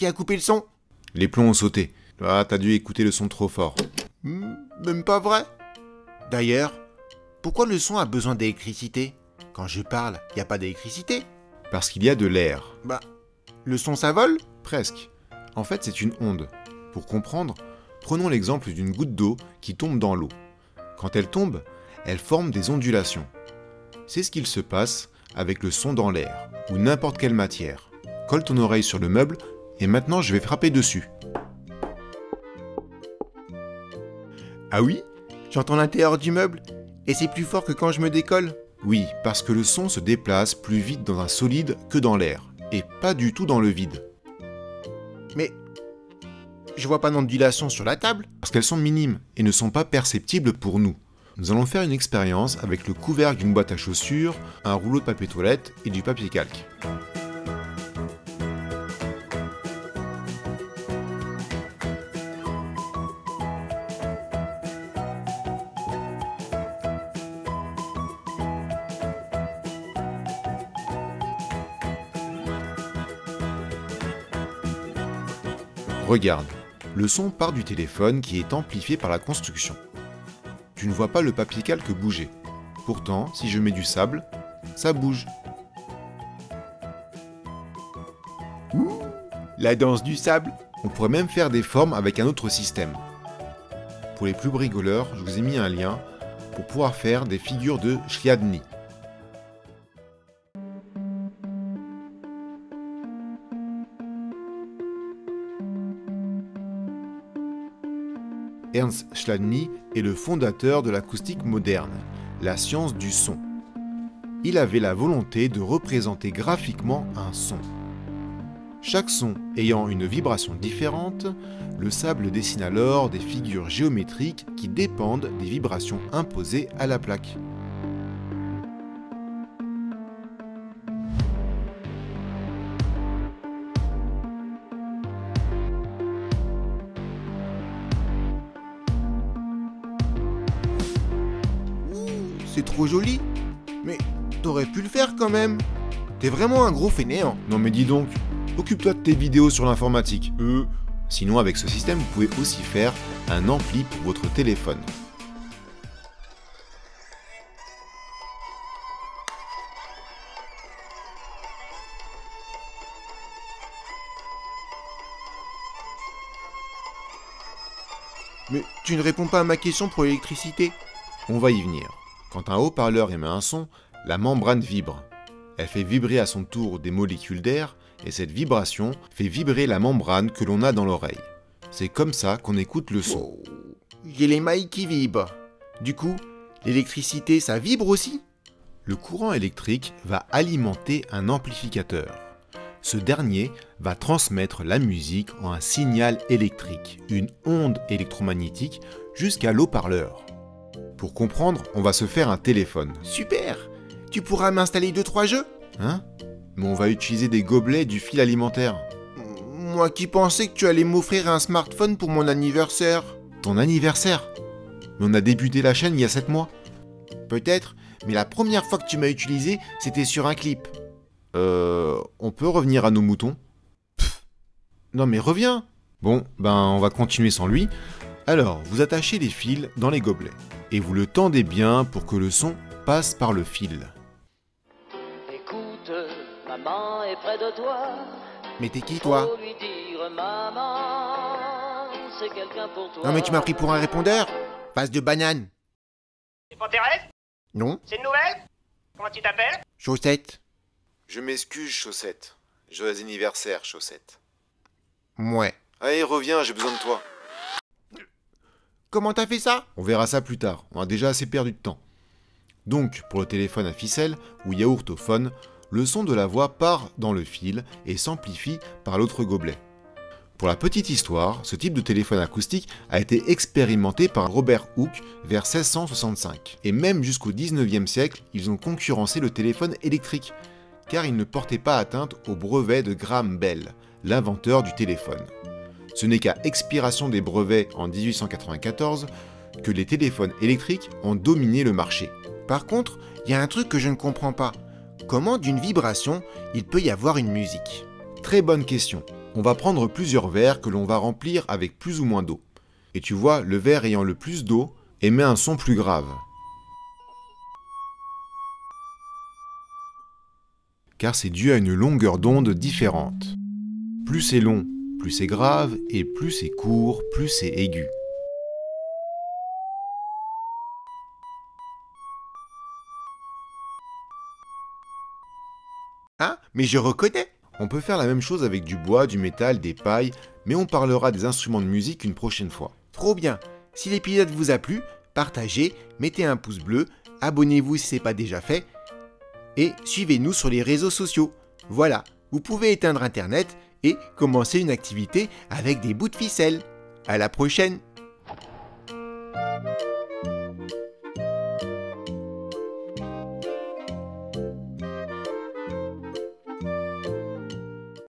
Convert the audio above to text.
qui a coupé le son? Les plombs ont sauté. Ah, t'as dû écouter le son trop fort. Même pas vrai. D'ailleurs, pourquoi le son a besoin d'électricité? Quand je parle, y a pas d'électricité. Parce qu'il y a de l'air. Bah, le son ça vole? Presque. En fait, c'est une onde. Pour comprendre, prenons l'exemple d'une goutte d'eau qui tombe dans l'eau. Quand elle tombe, elle forme des ondulations. C'est ce qu'il se passe avec le son dans l'air, ou n'importe quelle matière. Colle ton oreille sur le meuble, et maintenant je vais frapper dessus. Ah oui? J'entends l'intérieur du meuble, et c'est plus fort que quand je me décolle? Oui, parce que le son se déplace plus vite dans un solide que dans l'air, et pas du tout dans le vide. Mais je vois pas d'ondulation sur la table. Parce qu'elles sont minimes et ne sont pas perceptibles pour nous. Nous allons faire une expérience avec le couvercle d'une boîte à chaussures, un rouleau de papier toilette et du papier calque. Regarde, le son part du téléphone qui est amplifié par la construction. Tu ne vois pas le papier calque bouger. Pourtant, si je mets du sable, ça bouge. Ouh, la danse du sable. On pourrait même faire des formes avec un autre système. Pour les plus brigoleurs, je vous ai mis un lien pour pouvoir faire des figures de Chladni. Ernst Chladni est le fondateur de l'acoustique moderne, la science du son. Il avait la volonté de représenter graphiquement un son. Chaque son ayant une vibration différente, le sable dessine alors des figures géométriques qui dépendent des vibrations imposées à la plaque. C'est trop joli. Mais t'aurais pu le faire quand même. T'es vraiment un gros fainéant. Non mais dis donc, occupe-toi de tes vidéos sur l'informatique. Sinon avec ce système, vous pouvez aussi faire un ampli pour votre téléphone. Mais tu ne réponds pas à ma question pour l'électricité. On va y venir. Quand un haut-parleur émet un son, la membrane vibre. Elle fait vibrer à son tour des molécules d'air et cette vibration fait vibrer la membrane que l'on a dans l'oreille. C'est comme ça qu'on écoute le son. Oh, j'ai les mailles qui vibrent. Du coup, l'électricité, ça vibre aussi? Le courant électrique va alimenter un amplificateur. Ce dernier va transmettre la musique en un signal électrique, une onde électromagnétique, jusqu'à l'haut-parleur. Pour comprendre, on va se faire un téléphone. Super! Tu pourras m'installer 2-3 jeux? Hein? Mais on va utiliser des gobelets et du fil alimentaire. Moi qui pensais que tu allais m'offrir un smartphone pour mon anniversaire. Ton anniversaire? Mais on a débuté la chaîne il y a 7 mois. Peut-être, mais la première fois que tu m'as utilisé, c'était sur un clip. On peut revenir à nos moutons? Pff. Non mais reviens! Bon, ben on va continuer sans lui. Alors, vous attachez les fils dans les gobelets. Et vous le tendez bien pour que le son passe par le fil. Écoute, maman est près de toi. Mais t'es qui, toi? Faut lui dire, maman, c'est quelqu'un pour toi. Non mais tu m'as pris pour un répondeur? Face de banane. C'est pas Thérèse? Non? C'est une nouvelle? Comment tu t'appelles? Chaussette. Je m'excuse, Chaussette. Joyeux anniversaire, Chaussette. Mouais. Allez, reviens, j'ai besoin de toi. Comment t'as fait ça? On verra ça plus tard, on a déjà assez perdu de temps. Donc, pour le téléphone à ficelle ou yaourtophone, le son de la voix part dans le fil et s'amplifie par l'autre gobelet. Pour la petite histoire, ce type de téléphone acoustique a été expérimenté par Robert Hooke vers 1665. Et même jusqu'au 19e siècle, ils ont concurrencé le téléphone électrique, car ils ne portaient pas atteinte au brevet de Graham Bell, l'inventeur du téléphone. Ce n'est qu'à expiration des brevets en 1894 que les téléphones électriques ont dominé le marché. Par contre, il y a un truc que je ne comprends pas. Comment d'une vibration, il peut y avoir une musique? Très bonne question. On va prendre plusieurs verres que l'on va remplir avec plus ou moins d'eau. Et tu vois, le verre ayant le plus d'eau émet un son plus grave. Car c'est dû à une longueur d'onde différente. Plus c'est long, plus c'est grave, et plus c'est court, plus c'est aigu. Hein? Mais je reconnais! On peut faire la même chose avec du bois, du métal, des pailles, mais on parlera des instruments de musique une prochaine fois. Trop bien! Si l'épisode vous a plu, partagez, mettez un pouce bleu, abonnez-vous si ce n'est pas déjà fait, et suivez-nous sur les réseaux sociaux. Voilà, vous pouvez éteindre Internet et commencer une activité avec des bouts de ficelle. À la prochaine!